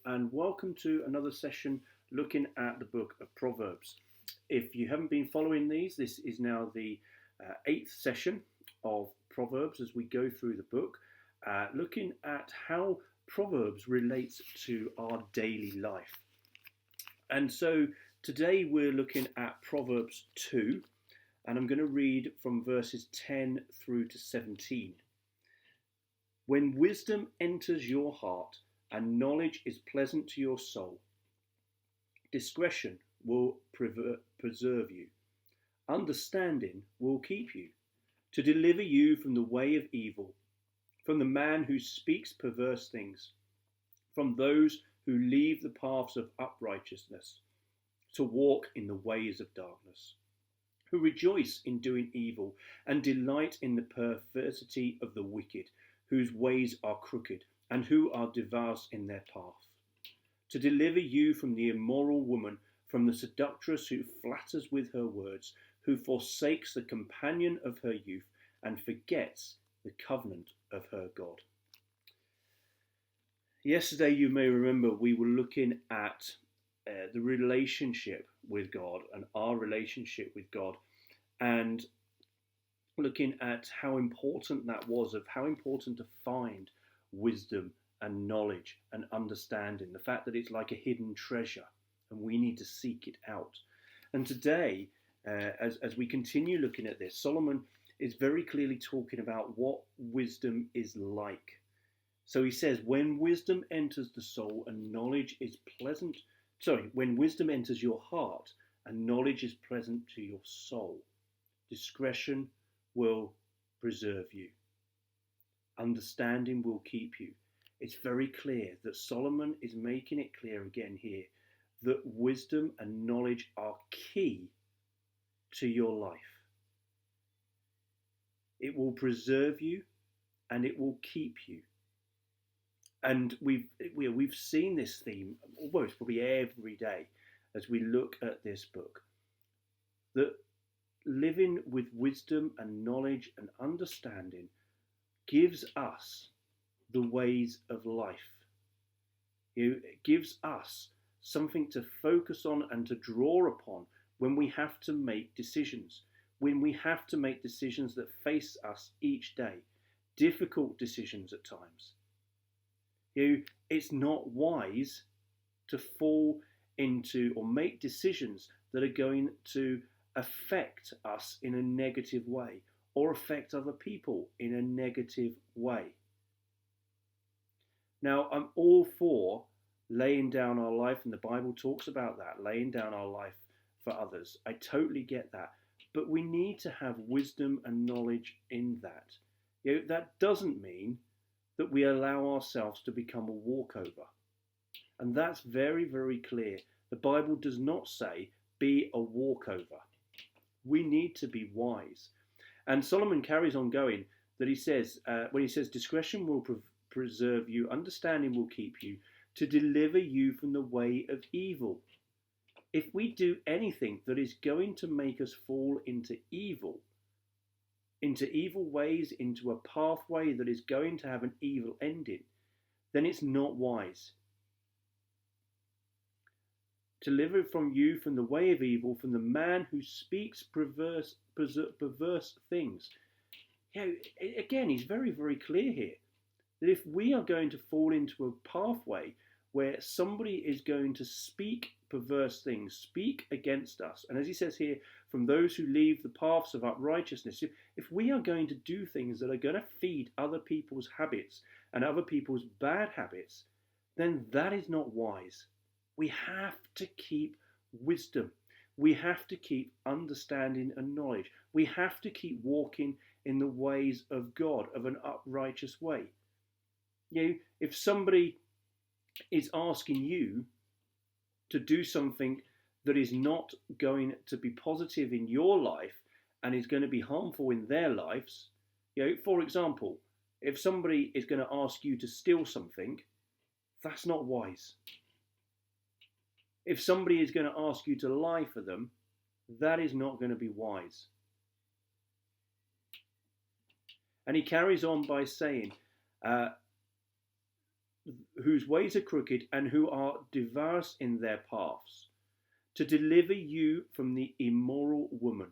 and welcome to another session looking at the book of Proverbs. If you haven't been following these, this is now the eighth session of Proverbs as we go through the book, looking at how Proverbs relates to our daily life. And so today we're looking at Proverbs 2, and I'm going to read from verses 10 through to 17. When wisdom enters your heart and knowledge is pleasant to your soul, discretion will preserve you. Understanding will keep you, to deliver you from the way of evil, from the man who speaks perverse things, from those who leave the paths of uprightness, to walk in the ways of darkness, who rejoice in doing evil and delight in the perversity of the wicked, whose ways are crooked, and who are devout in their path, to deliver you from the immoral woman, from the seductress who flatters with her words, who forsakes the companion of her youth, and forgets the covenant of her God. Yesterday, you may remember, we were looking at the relationship with God and our relationship with God, and looking at how important that was, of how important to find wisdom and knowledge and understanding, the fact that it's like a hidden treasure and we need to seek it out. And today, as we continue looking at this, Solomon is very clearly talking about what wisdom is like. So he says, when wisdom enters the soul and knowledge is pleasant, when wisdom enters your heart and knowledge is pleasant to your soul, discretion will preserve you. Understanding will keep you. It's very clear that Solomon is making it clear again here that wisdom and knowledge are key to your life. It will preserve you and it will keep you. And we've seen this theme almost probably every day as we look at this book, that living with wisdom and knowledge and understanding gives us the ways of life. It gives us something to focus on and to draw upon when we have to make decisions, when we have to make decisions that face us each day, difficult decisions at times. It's not wise to fall into or make decisions that are going to affect us in a negative way or affect other people in a negative way. Now, I'm all for laying down our life, and the Bible talks about that, laying down our life for others. I totally get that. But we need to have wisdom and knowledge in that. That doesn't mean that we allow ourselves to become a walkover. And that's very, very clear. The Bible does not say, be a walkover. We need to be wise. And Solomon carries on going, that he says, when he says, discretion will preserve you, understanding will keep you, to deliver you from the way of evil. If we do anything that is going to make us fall into evil ways, into a pathway that is going to have an evil ending, then it's not wise. Deliver from you from the way of evil, from the man who speaks perverse things. Again, he's very, very clear here that if we are going to fall into a pathway where somebody is going to speak perverse things, speak against us, and as he says here, from those who leave the paths of uprightness, if we are going to do things that are going to feed other people's habits and other people's bad habits, then that is not wise. We have to keep wisdom. We have to keep understanding and knowledge. We have to keep walking in the ways of God, of an uprighteous way. If somebody is asking you to do something that is not going to be positive in your life and is going to be harmful in their lives, for example, if somebody is going to ask you to steal something, that's not wise. If somebody is going to ask you to lie for them, that is not going to be wise. And he carries on by saying, whose ways are crooked and who are diverse in their paths, to deliver you from the immoral woman,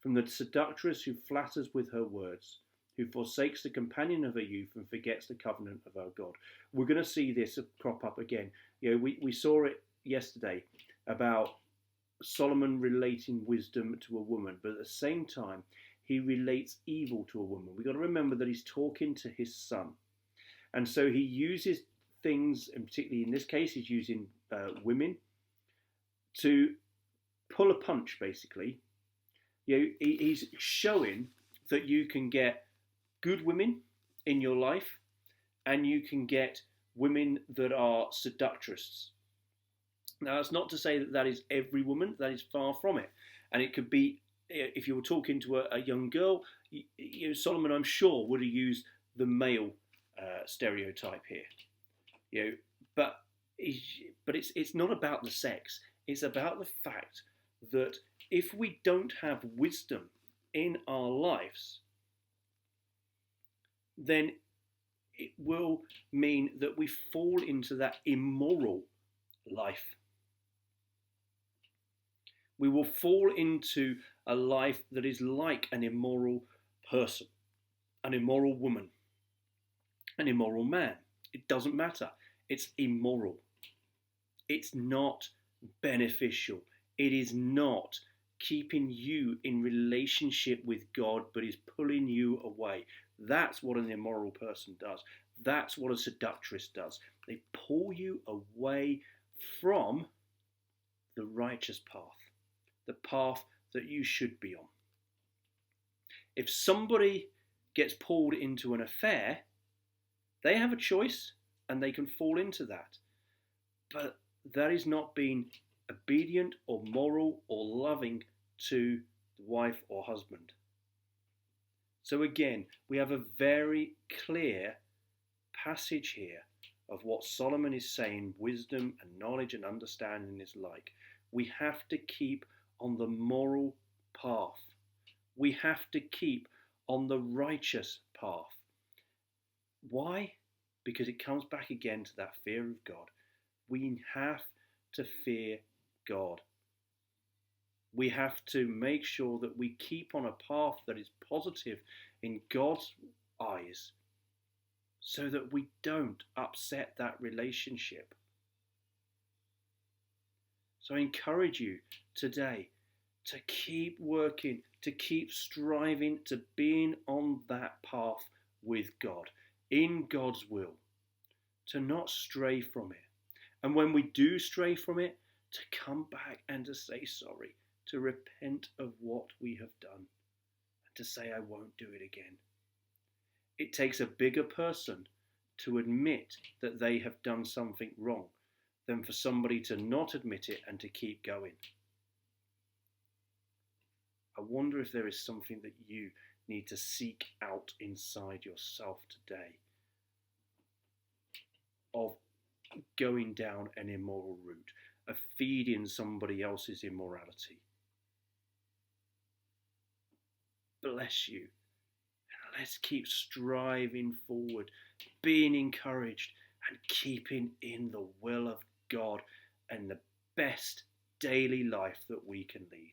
from the seductress who flatters with her words, who forsakes the companion of her youth and forgets the covenant of our God. We're going to see this crop up again. We saw it yesterday about Solomon relating wisdom to a woman, but at the same time, he relates evil to a woman. We've got to remember that he's talking to his son. And so he uses things, and particularly in this case, he's using women to pull a punch, basically. He's showing that you can get good women in your life and you can get women that are seductress. Now, that's not to say that that is every woman. That is far from it. And it could be, if you were talking to a young girl, Solomon, I'm sure, would have used the male stereotype here. But it's not about the sex. It's about the fact that if we don't have wisdom in our lives, then it will mean that we fall into that immoral life. We will fall into a life that is like an immoral person, an immoral woman, an immoral man. It doesn't matter. It's immoral. It's not beneficial. It is not keeping you in relationship with God, but is pulling you away. That's what an immoral person does. That's what a seductress does. They pull you away from the righteous path, the path that you should be on. If somebody gets pulled into an affair, they have a choice and they can fall into that. But that is not being obedient or moral or loving to the wife or husband. So again, we have a very clear passage here of what Solomon is saying wisdom and knowledge and understanding is like. We have to keep on the moral path. We have to keep on the righteous path. Why? Because it comes back again to that fear of God. We have to fear God. We have to make sure that we keep on a path that is positive in God's eyes so that we don't upset that relationship. So I encourage you today to keep working, to keep striving, to being on that path with God, in God's will, to not stray from it. And when we do stray from it, to come back and to say sorry, to repent of what we have done, and to say, I won't do it again. It takes a bigger person to admit that they have done something wrong than for somebody to not admit it and to keep going. I wonder if there is something that you need to seek out inside yourself today of going down an immoral route, of feeding somebody else's immorality. Bless you. And let's keep striving forward, being encouraged and keeping in the will of God and the best daily life that we can lead.